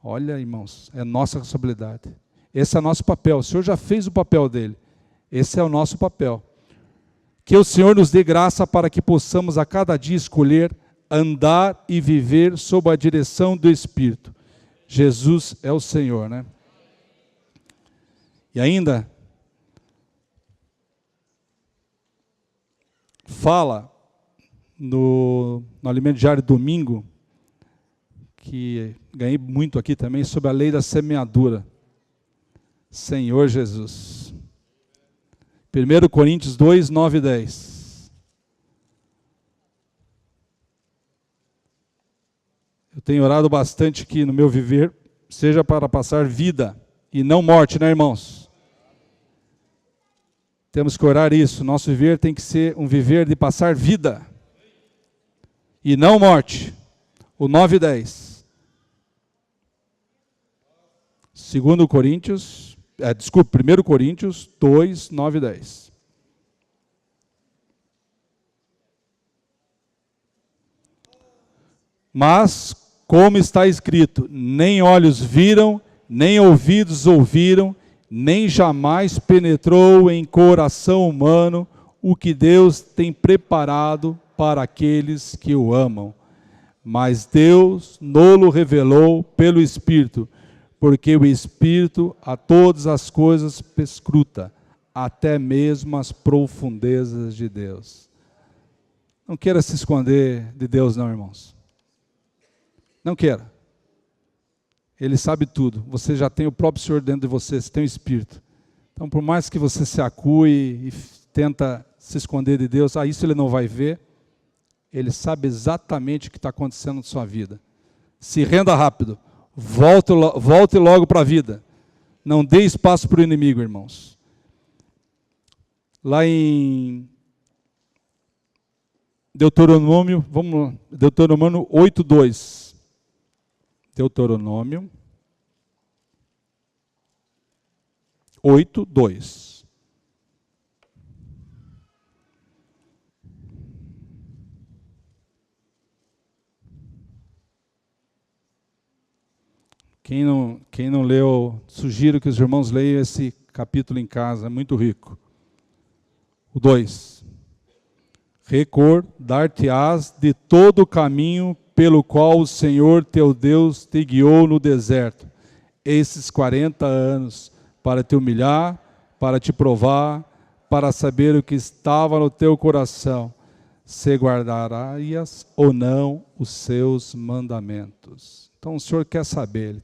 Olha, irmãos, é nossa responsabilidade. Esse é o nosso papel. O Senhor já fez o papel dele. Esse é o nosso papel. Que o Senhor nos dê graça para que possamos a cada dia escolher andar e viver sob a direção do Espírito. Jesus é o Senhor, né? E ainda fala no Alimento Diário domingo, que ganhei muito aqui também, sobre a lei da semeadura. Senhor Jesus. 1 Coríntios 2, 9 e 10. Eu tenho orado bastante aqui no meu viver, seja para passar vida e não morte, né, irmãos? Temos que orar isso. Nosso viver tem que ser um viver de passar vida e não morte. O 9 e 10. 1 Coríntios 2, 9 e 10. Mas, como está escrito, nem olhos viram, nem ouvidos ouviram, nem jamais penetrou em coração humano o que Deus tem preparado para aqueles que o amam. Mas Deus nolo revelou pelo Espírito, porque o Espírito a todas as coisas perscruta, até mesmo as profundezas de Deus. Não queira se esconder de Deus não, irmãos. Não queira. Ele sabe tudo. Você já tem o próprio Senhor dentro de você, você tem o Espírito. Então, por mais que você se acue e tenta se esconder de Deus, isso ele não vai ver. Ele sabe exatamente o que está acontecendo na sua vida. Se renda rápido. Volte logo para a vida. Não dê espaço para o inimigo, irmãos. Lá em Deuteronômio, vamos lá, Deuteronômio 8:2. Deuteronômio 8:2. Quem não leu, sugiro que os irmãos leiam esse capítulo em casa, é muito rico. O 2. Recordar-te-ás de todo o caminho pelo qual o Senhor teu Deus te guiou no deserto, esses 40 anos, para te humilhar, para te provar, para saber o que estava no teu coração, se guardarás ou não os seus mandamentos. Então o Senhor quer saber, Ele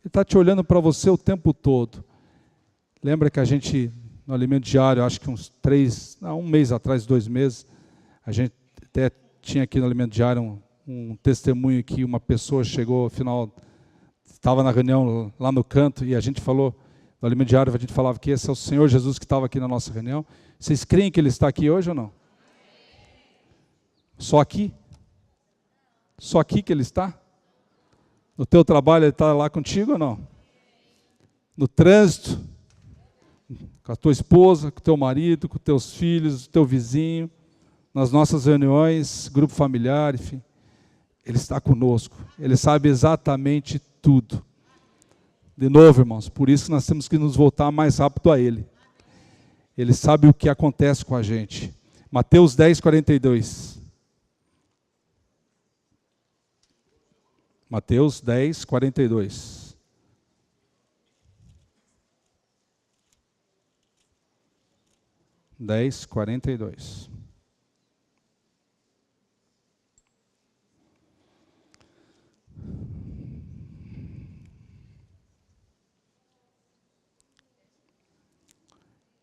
está te olhando para você o tempo todo. Lembra que a gente, no Alimento Diário, acho que um mês atrás, 2 meses, a gente até tinha aqui no Alimento Diário um testemunho que uma pessoa chegou, ao final, estava na reunião lá no canto, e a gente falou, no Alimento Diário, a gente falava que esse é o Senhor Jesus que estava aqui na nossa reunião. Vocês creem que Ele está aqui hoje ou não? Só aqui? Só aqui que Ele está? No teu trabalho Ele está lá contigo ou não? no trânsito, com a tua esposa, com o teu marido, com os teus filhos, o teu vizinho, nas nossas reuniões, grupo familiar, enfim. Ele está conosco, Ele sabe exatamente tudo. De novo, irmãos, por isso que nós temos que nos voltar mais rápido a Ele. Ele sabe o que acontece com a gente. Mateus 10, 42. Mateus 10, 42. Dez, 42.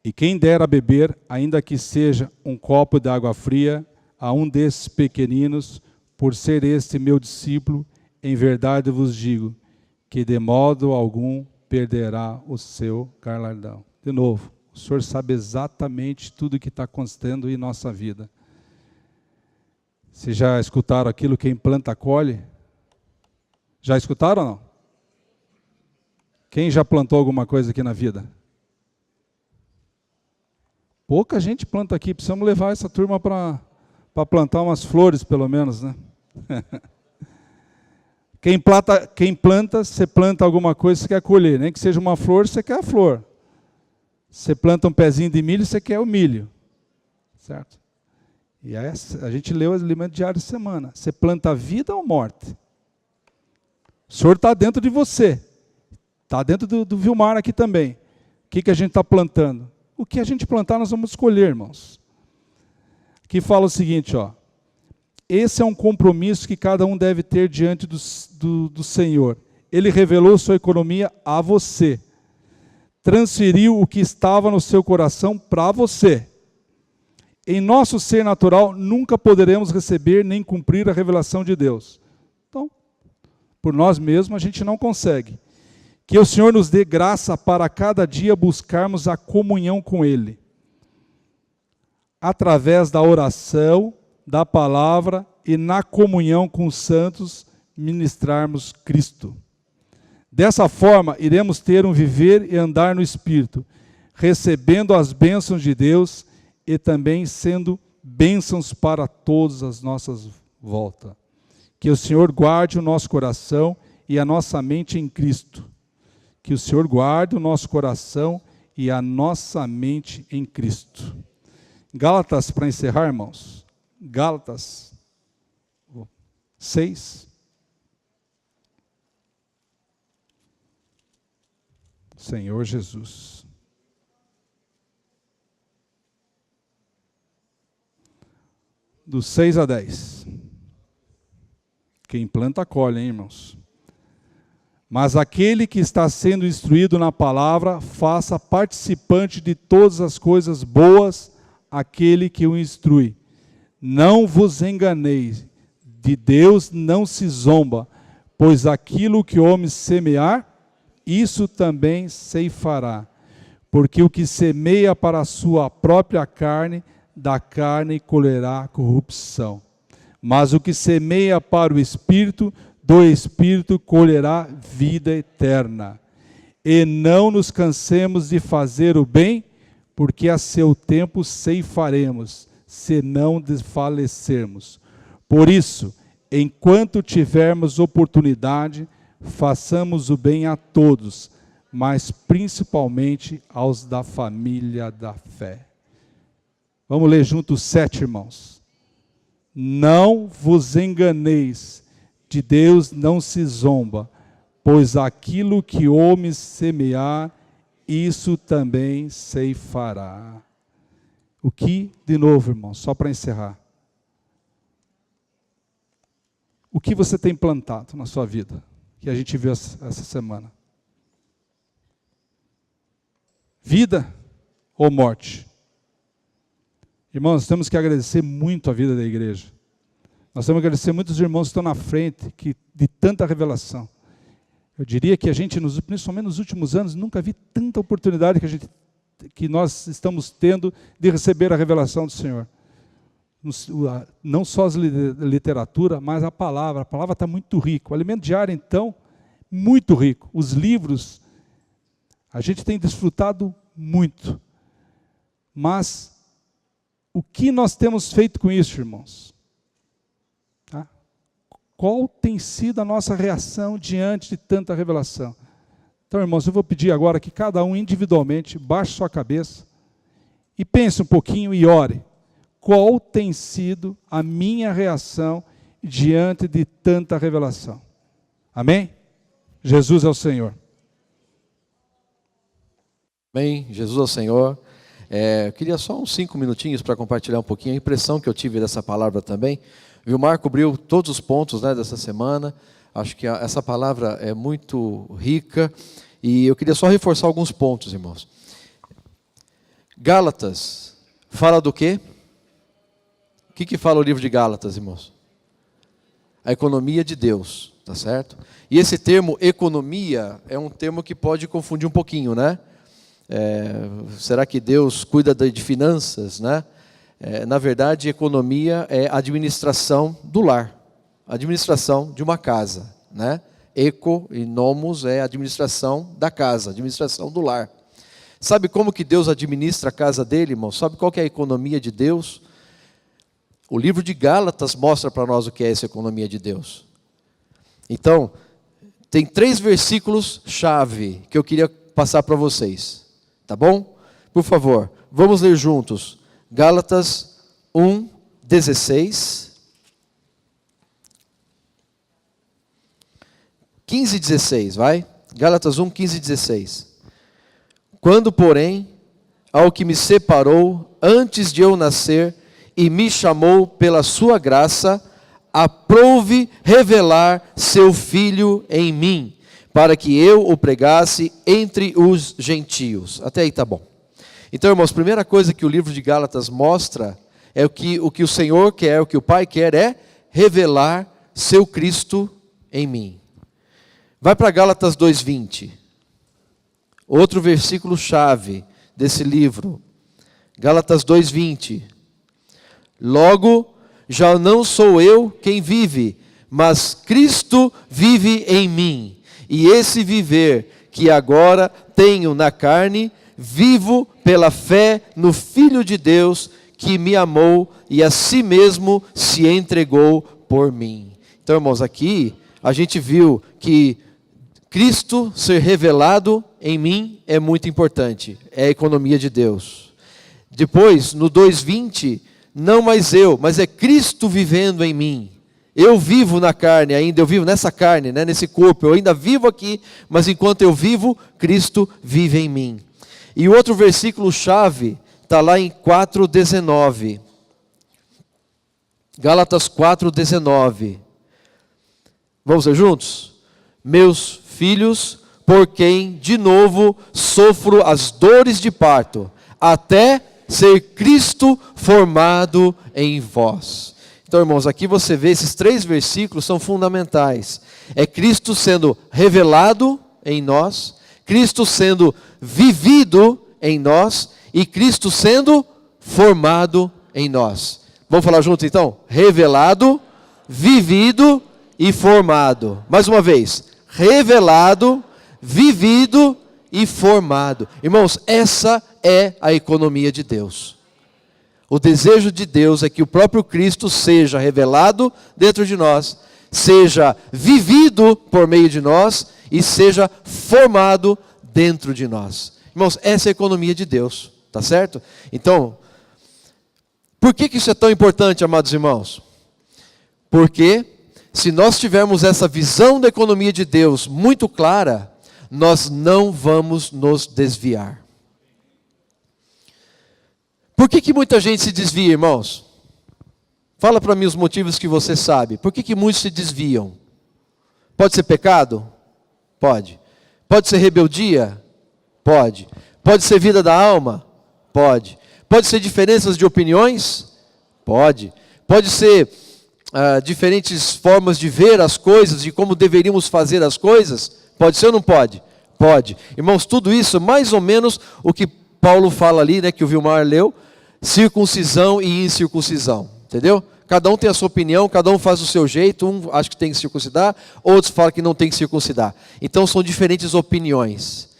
E quem der a beber, ainda que seja um copo de água fria, a um desses pequeninos, por ser este meu discípulo, em verdade vos digo, que de modo algum perderá o seu galardão. De novo, o Senhor sabe exatamente tudo o que está acontecendo em nossa vida. Vocês já escutaram aquilo, quem planta colhe? Já escutaram ou não? Quem já plantou alguma coisa aqui na vida? Pouca gente planta aqui, precisamos levar essa turma para plantar umas flores, pelo menos, né? Quem planta, você planta alguma coisa, você quer colher, nem que seja uma flor, você quer a flor. Você planta um pezinho de milho, você quer o milho, certo? E aí, a gente leu o alimento diário de semana. Você planta vida ou morte? O Senhor está dentro de você, está dentro do Vilmar aqui também. O que a gente está plantando? O que a gente plantar, nós vamos escolher, irmãos. Aqui fala o seguinte, ó. Esse é um compromisso que cada um deve ter diante do Senhor. Ele revelou sua economia a você. Transferiu o que estava no seu coração para você. Em nosso ser natural, nunca poderemos receber nem cumprir a revelação de Deus. Então, por nós mesmos, a gente não consegue. Que o Senhor nos dê graça para cada dia buscarmos a comunhão com Ele. Através da oração, da palavra e na comunhão com os santos, ministrarmos Cristo. Dessa forma, iremos ter um viver e andar no Espírito, recebendo as bênçãos de Deus e também sendo bênçãos para todas as nossas voltas. Que o Senhor guarde o nosso coração e a nossa mente em Cristo. Que o Senhor guarde o nosso coração e a nossa mente em Cristo. Gálatas, para encerrar, irmãos. Gálatas 6. Senhor Jesus. Do 6 a 10. Quem planta, colhe, hein, irmãos? Mas aquele que está sendo instruído na palavra, faça participante de todas as coisas boas aquele que o instrui. Não vos enganeis, de Deus não se zomba, pois aquilo que o homem semear, isso também ceifará. Porque o que semeia para a sua própria carne, da carne colherá corrupção. Mas o que semeia para o Espírito, do Espírito colherá vida eterna. E não nos cansemos de fazer o bem, porque a seu tempo ceifaremos, se não desfalecermos. Por isso, enquanto tivermos oportunidade, façamos o bem a todos, mas principalmente aos da família da fé. Vamos ler juntos 7, irmãos. Não vos enganeis, de Deus não se zomba, pois aquilo que o homem semear, isso também ceifará. O que, de novo, irmãos, só para encerrar. O que você tem plantado na sua vida, que a gente viu essa semana? Vida ou morte? Irmãos, temos que agradecer muito a vida da igreja. Nós temos que agradecer muitos irmãos que estão na frente, de tanta revelação. Eu diria que a gente, principalmente nos últimos anos, nunca vi tanta oportunidade que nós estamos tendo de receber a revelação do Senhor. Não só a literatura, mas a palavra. A palavra está muito rica. O alimento diário, então, muito rico. Os livros, A gente tem desfrutado muito. Mas o que nós temos feito com isso, irmãos? Tá? Qual tem sido a nossa reação diante de tanta revelação? Então, irmãos, eu vou pedir agora que cada um individualmente baixe sua cabeça e pense um pouquinho e ore. Qual tem sido a minha reação diante de tanta revelação? Amém? Jesus é o Senhor. Amém, Jesus é o Senhor. Eu queria só uns 5 minutinhos para compartilhar um pouquinho a impressão que eu tive dessa palavra também. Vilmar cobriu todos os pontos, né, dessa semana. Acho que essa palavra é muito rica e eu queria só reforçar alguns pontos, irmãos. Gálatas fala do quê? O que fala o livro de Gálatas, irmãos? A economia de Deus, tá certo? E esse termo economia é um termo que pode confundir um pouquinho, né? Será que Deus cuida de finanças, né? Na verdade, economia é administração do lar, administração de uma casa, né? Eco e nomos é administração da casa, administração do lar. Sabe como que Deus administra a casa dele, irmão? Sabe qual que é a economia de Deus? O livro de Gálatas mostra para nós o que é essa economia de Deus. Então, tem 3 versículos chave que eu queria passar para vocês. Tá bom? Por favor, vamos ler juntos. Gálatas 1:16. 15 e 16, vai? Gálatas 1:15 e 16. Quando, porém, ao que me separou antes de eu nascer e me chamou pela sua graça, aprouve revelar seu Filho em mim, para que eu o pregasse entre os gentios. Até aí tá bom. Então, irmãos, a primeira coisa que o livro de Gálatas mostra é o que o Senhor quer, o que o Pai quer é revelar seu Cristo em mim. Vai para Gálatas 2:20. Outro versículo chave desse livro. Gálatas 2:20. Logo, já não sou eu quem vive, mas Cristo vive em mim. E esse viver que agora tenho na carne, vivo pela fé no Filho de Deus, que me amou e a si mesmo se entregou por mim. Então, irmãos, aqui a gente viu que Cristo ser revelado em mim é muito importante. É a economia de Deus. Depois, no 2:20, não mais eu, mas é Cristo vivendo em mim. Eu vivo na carne ainda, eu vivo nessa carne, né, nesse corpo, eu ainda vivo aqui, mas enquanto eu vivo, Cristo vive em mim. E o outro versículo-chave está lá em 4:19. Gálatas 4:19. Vamos ler juntos? Meus filhos, por quem de novo sofro as dores de parto, até ser Cristo formado em vós. Então, irmãos, aqui você vê esses 3 versículos são fundamentais. É Cristo sendo revelado em nós, Cristo sendo vivido em nós e Cristo sendo formado em nós. Vamos falar junto então? Revelado, vivido e formado. Mais uma vez. Revelado, vivido e formado. Irmãos, essa é a economia de Deus. O desejo de Deus é que o próprio Cristo seja revelado dentro de nós, seja vivido por meio de nós e seja formado dentro de nós. Irmãos, essa é a economia de Deus, tá certo? Então, por que isso é tão importante, amados irmãos? Porque se nós tivermos essa visão da economia de Deus muito clara, nós não vamos nos desviar. Por que muita gente se desvia, irmãos? Fala para mim os motivos que você sabe. Por que muitos se desviam? Pode ser pecado? Pode. Pode ser rebeldia? Pode. Pode ser vida da alma? Pode. Pode ser diferenças de opiniões? Pode. Pode ser diferentes formas de ver as coisas, de como deveríamos fazer as coisas? Pode ser ou não pode? Pode. Irmãos, tudo isso, mais ou menos o que Paulo fala ali, né, que o Vilmar leu, circuncisão e incircuncisão, entendeu? Cada um tem a sua opinião, cada um faz do seu jeito, um acha que tem que circuncidar, outros falam que não tem que circuncidar. Então são diferentes opiniões.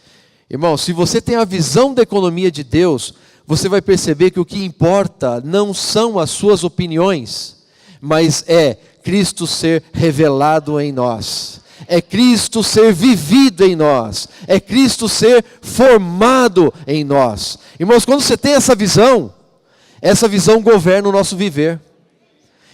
Irmão, se você tem a visão da economia de Deus, você vai perceber que o que importa não são as suas opiniões, mas é Cristo ser revelado em nós. É Cristo ser vivido em nós. É Cristo ser formado em nós. Irmãos, quando você tem essa visão governa o nosso viver.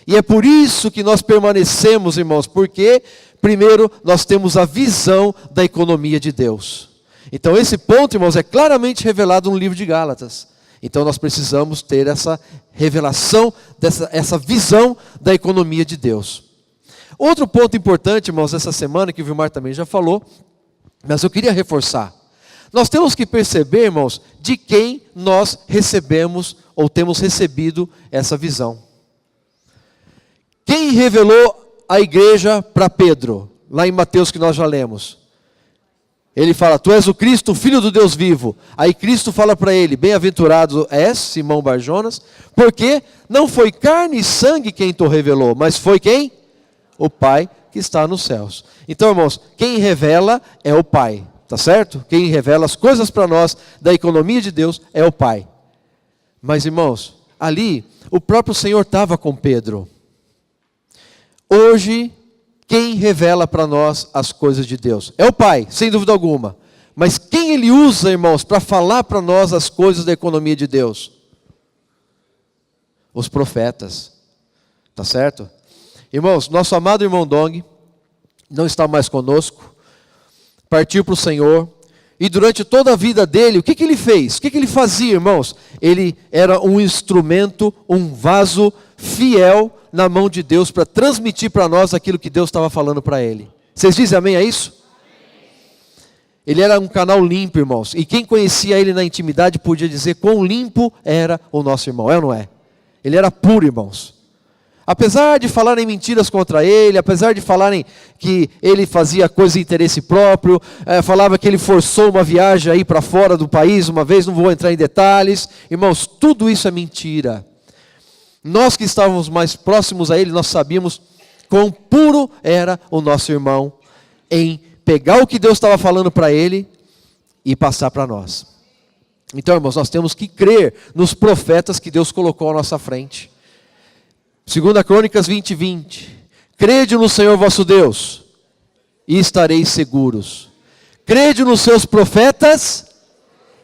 E é por isso que nós permanecemos, irmãos, porque, primeiro, nós temos a visão da economia de Deus. Então, esse ponto, irmãos, é claramente revelado no livro de Gálatas. Então, nós precisamos ter essa revelação, essa visão da economia de Deus. Outro ponto importante, irmãos, essa semana, que o Vilmar também já falou, mas eu queria reforçar. Nós temos que perceber, irmãos, de quem nós recebemos ou temos recebido essa visão. Quem revelou a igreja para Pedro, lá em Mateus que nós já lemos? Ele fala, tu és o Cristo, o Filho do Deus vivo. Aí Cristo fala para ele, bem-aventurado és, Simão Barjonas, porque não foi carne e sangue quem te revelou, mas foi quem? O Pai que está nos céus. Então, irmãos, quem revela é o Pai, tá certo? Quem revela as coisas para nós da economia de Deus é o Pai. Mas, irmãos, ali o próprio Senhor estava com Pedro. Hoje, quem revela para nós as coisas de Deus? É o Pai, sem dúvida alguma. Mas quem Ele usa, irmãos, para falar para nós as coisas da economia de Deus? Os profetas. Tá certo? Irmãos, nosso amado irmão Dong não está mais conosco. Partiu para o Senhor. E durante toda a vida dele, o que ele fez? O que ele fazia, irmãos? Ele era um instrumento, um vaso fiel na mão de Deus para transmitir para nós aquilo que Deus estava falando para ele. Vocês dizem amém a isso? Ele era um canal limpo, irmãos. E quem conhecia ele na intimidade podia dizer quão limpo era o nosso irmão. É ou não é? Ele era puro, irmãos. Apesar de falarem mentiras contra ele, apesar de falarem que ele fazia coisa de interesse próprio, falava que ele forçou uma viagem aí para fora do país uma vez, não vou entrar em detalhes. Irmãos, tudo isso é mentira. Nós que estávamos mais próximos a ele, nós sabíamos quão puro era o nosso irmão em pegar o que Deus estava falando para ele e passar para nós. Então, irmãos, nós temos que crer nos profetas que Deus colocou à nossa frente. 2 Crônicas 20:20. Crede no Senhor vosso Deus e estareis seguros. Crede nos seus profetas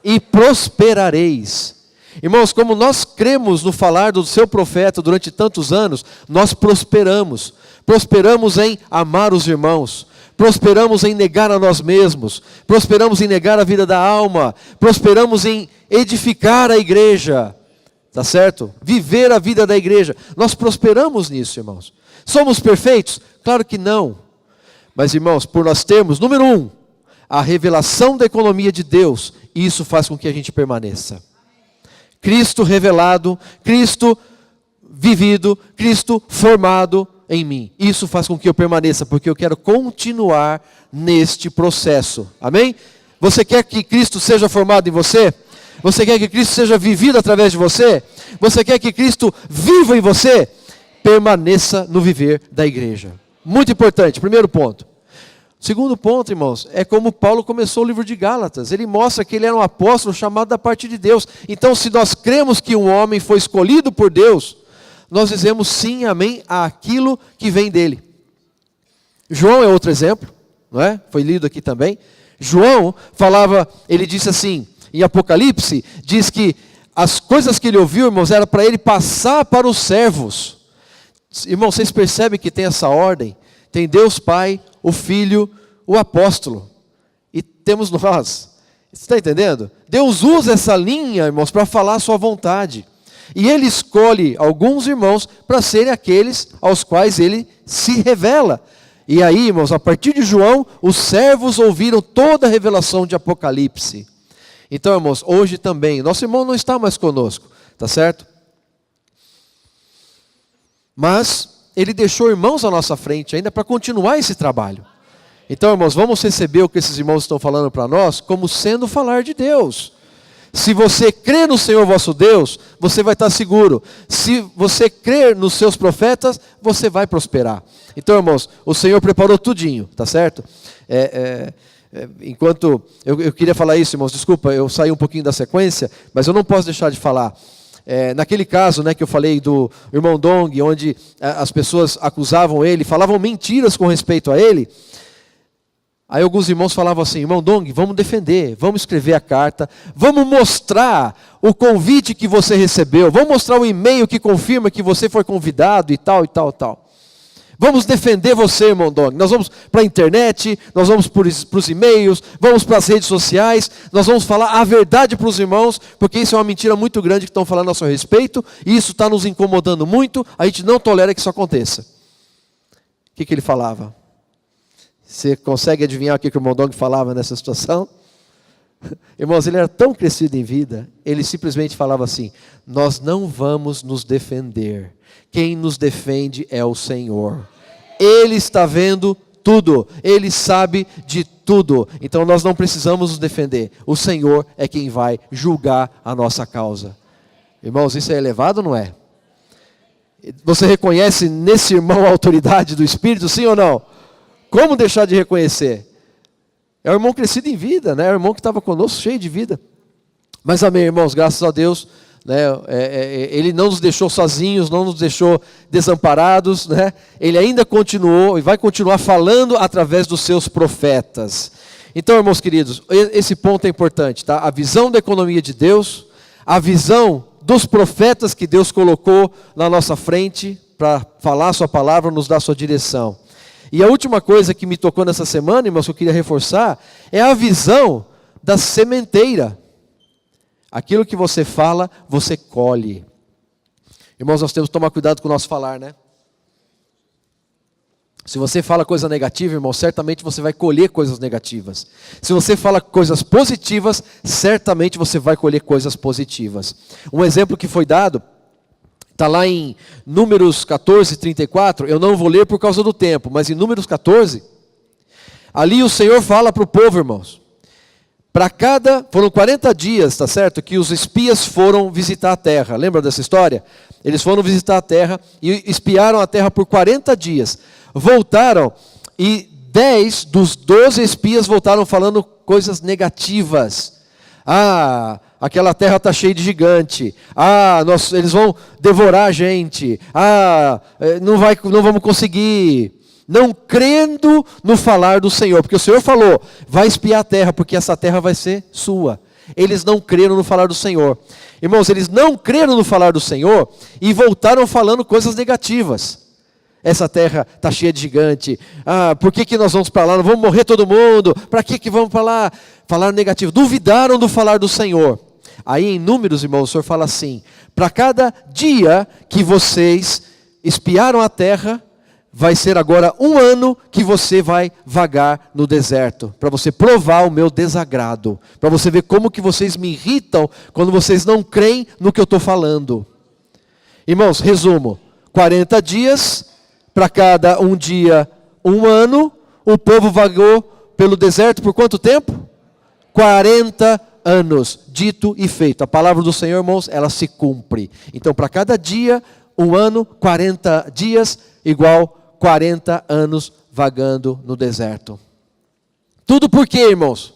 e prosperareis. Irmãos, como nós cremos no falar do seu profeta durante tantos anos, nós prosperamos. Prosperamos em amar os irmãos. Prosperamos em negar a nós mesmos. Prosperamos em negar a vida da alma. Prosperamos em edificar a igreja. Tá certo? Viver a vida da igreja. Nós prosperamos nisso, irmãos. Somos perfeitos? Claro que não. Mas, irmãos, por nós termos, número 1, a revelação da economia de Deus, isso faz com que a gente permaneça. Cristo revelado, Cristo vivido, Cristo formado em mim. Isso faz com que eu permaneça, porque eu quero continuar neste processo. Amém? Você quer que Cristo seja formado em você? Você quer que Cristo seja vivido através de você? Você quer que Cristo viva em você? Permaneça no viver da igreja. Muito importante, primeiro ponto. Segundo ponto, irmãos, é como Paulo começou o livro de Gálatas. Ele mostra que ele era um apóstolo chamado da parte de Deus. Então, se nós cremos que um homem foi escolhido por Deus, nós dizemos sim, amém, àquilo que vem dele. João é outro exemplo, não é? Foi lido aqui também. João falava, ele disse assim, em Apocalipse, diz que as coisas que ele ouviu, irmãos, era para ele passar para os servos. Irmãos, vocês percebem que tem essa ordem? Tem Deus Pai, o Filho, o apóstolo. E temos nós. Você está entendendo? Deus usa essa linha, irmãos, para falar a sua vontade. E Ele escolhe alguns irmãos para serem aqueles aos quais Ele se revela. E aí, irmãos, a partir de João, os servos ouviram toda a revelação de Apocalipse. Então, irmãos, hoje também, nosso irmão não está mais conosco, tá certo? Mas ele deixou irmãos à nossa frente ainda para continuar esse trabalho. Então, irmãos, vamos receber o que esses irmãos estão falando para nós como sendo falar de Deus. Se você crer no Senhor vosso Deus, você vai estar seguro. Se você crer nos seus profetas, você vai prosperar. Então, irmãos, o Senhor preparou tudinho, tá certo? enquanto eu queria falar isso, irmãos, desculpa, eu saí um pouquinho da sequência, mas eu não posso deixar de falar. Naquele caso, né, que eu falei do irmão Dong, onde as pessoas acusavam ele, falavam mentiras com respeito a ele, aí alguns irmãos falavam assim: irmão Dong, vamos defender, vamos escrever a carta, vamos mostrar o convite que você recebeu, vamos mostrar o e-mail que confirma que você foi convidado e tal, e tal, tal. Vamos defender você, irmão Dong. Nós vamos para a internet, nós vamos para os e-mails, vamos para as redes sociais, nós vamos falar a verdade para os irmãos, porque isso é uma mentira muito grande que estão falando a seu respeito, e isso está nos incomodando muito, a gente não tolera que isso aconteça. O que ele falava? Você consegue adivinhar o que o irmão Dong falava nessa situação? Irmãos, ele era tão crescido em vida, ele simplesmente falava assim: nós não vamos nos defender, quem nos defende é o Senhor, Ele está vendo tudo, Ele sabe de tudo, então nós não precisamos nos defender, o Senhor é quem vai julgar a nossa causa. Irmãos, isso é elevado ou não é? Você reconhece nesse irmão a autoridade do Espírito, sim ou não? Como deixar de reconhecer? É o irmão crescido em vida, né? É o irmão que estava conosco, cheio de vida. Mas amém, irmãos, graças a Deus, né? Ele não nos deixou sozinhos, não nos deixou desamparados, né? Ele ainda continuou e vai continuar falando através dos seus profetas. Então, irmãos queridos, esse ponto é importante, tá? A visão da economia de Deus, a visão dos profetas que Deus colocou na nossa frente para falar a sua palavra, nos dar a sua direção. E a última coisa que me tocou nessa semana, irmãos, que eu queria reforçar, é a visão da sementeira. Aquilo que você fala, você colhe. Irmãos, nós temos que tomar cuidado com o nosso falar, né? Se você fala coisa negativa, irmão, certamente você vai colher coisas negativas. Se você fala coisas positivas, certamente você vai colher coisas positivas. Um exemplo que foi dado está lá em Números 14, 34, eu não vou ler por causa do tempo, mas em Números 14, ali o Senhor fala para o povo, irmãos, foram 40 dias, tá certo, que os espias foram visitar a terra, lembra dessa história? Eles foram visitar a terra e espiaram a terra por 40 dias, voltaram e 10 dos 12 espias voltaram falando coisas negativas. Aquela terra está cheia de gigante. Eles vão devorar a gente. Não vamos conseguir. Não crendo no falar do Senhor. Porque o Senhor falou, vai espiar a terra, porque essa terra vai ser sua. Eles não creram no falar do Senhor. Irmãos, eles não creram no falar do Senhor e voltaram falando coisas negativas. Essa terra está cheia de gigante. Por que nós vamos para lá? Não vamos morrer todo mundo? Para que vamos para lá? Falar negativo. Duvidaram do falar do Senhor. Aí em Números, irmãos, o Senhor fala assim: para cada dia que vocês espiaram a terra, vai ser agora 1 ano que você vai vagar no deserto, para você provar o meu desagrado, para você ver como que vocês me irritam quando vocês não creem no que eu estou falando. Irmãos, resumo: 40 dias, para cada um dia 1 ano, o povo vagou pelo deserto por quanto tempo? 40 anos, dito e feito. A palavra do Senhor, irmãos, ela se cumpre. Então, para cada dia, 1 ano, 40 dias, igual 40 anos vagando no deserto. Tudo por quê, irmãos?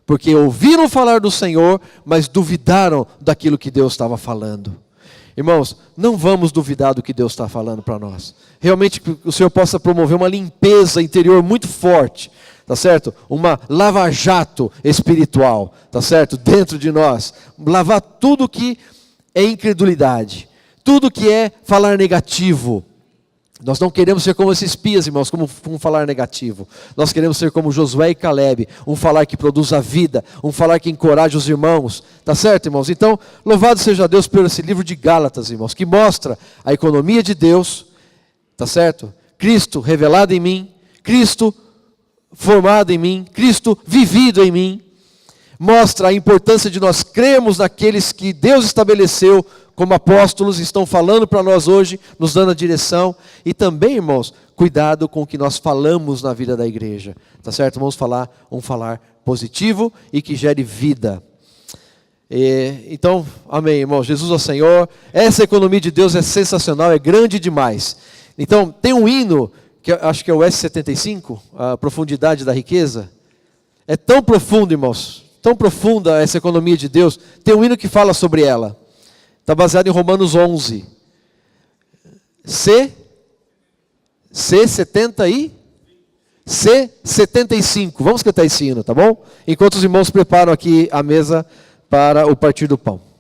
Porque ouviram falar do Senhor, mas duvidaram daquilo que Deus estava falando. Irmãos, não vamos duvidar do que Deus está falando para nós. Realmente que o Senhor possa promover uma limpeza interior muito forte, tá certo? Uma lava-jato espiritual, tá certo? Dentro de nós. Lavar tudo que é incredulidade, tudo que é falar negativo. Nós não queremos ser como esses espias, irmãos, como um falar negativo. Nós queremos ser como Josué e Caleb, um falar que produz a vida, um falar que encoraja os irmãos. Tá certo, irmãos? Então, louvado seja Deus por esse livro de Gálatas, irmãos, que mostra a economia de Deus, tá certo? Cristo revelado em mim, Cristo formado em mim, Cristo vivido em mim. Mostra a importância de nós crermos naqueles que Deus estabeleceu como apóstolos, estão falando para nós hoje, nos dando a direção. E também, irmãos, cuidado com o que nós falamos na vida da igreja. Tá certo? Vamos falar um falar positivo e que gere vida. Então, amém, irmãos. Jesus é o Senhor. Essa economia de Deus é sensacional, é grande demais. Então, tem um hino, que eu acho que é o S75, a profundidade da riqueza. É tão profundo, irmãos, tão profunda essa economia de Deus. Tem um hino que fala sobre ela. Está baseado em Romanos 11. C75. Vamos cantar esse hino, tá bom? Enquanto os irmãos preparam aqui a mesa para o partir do pão.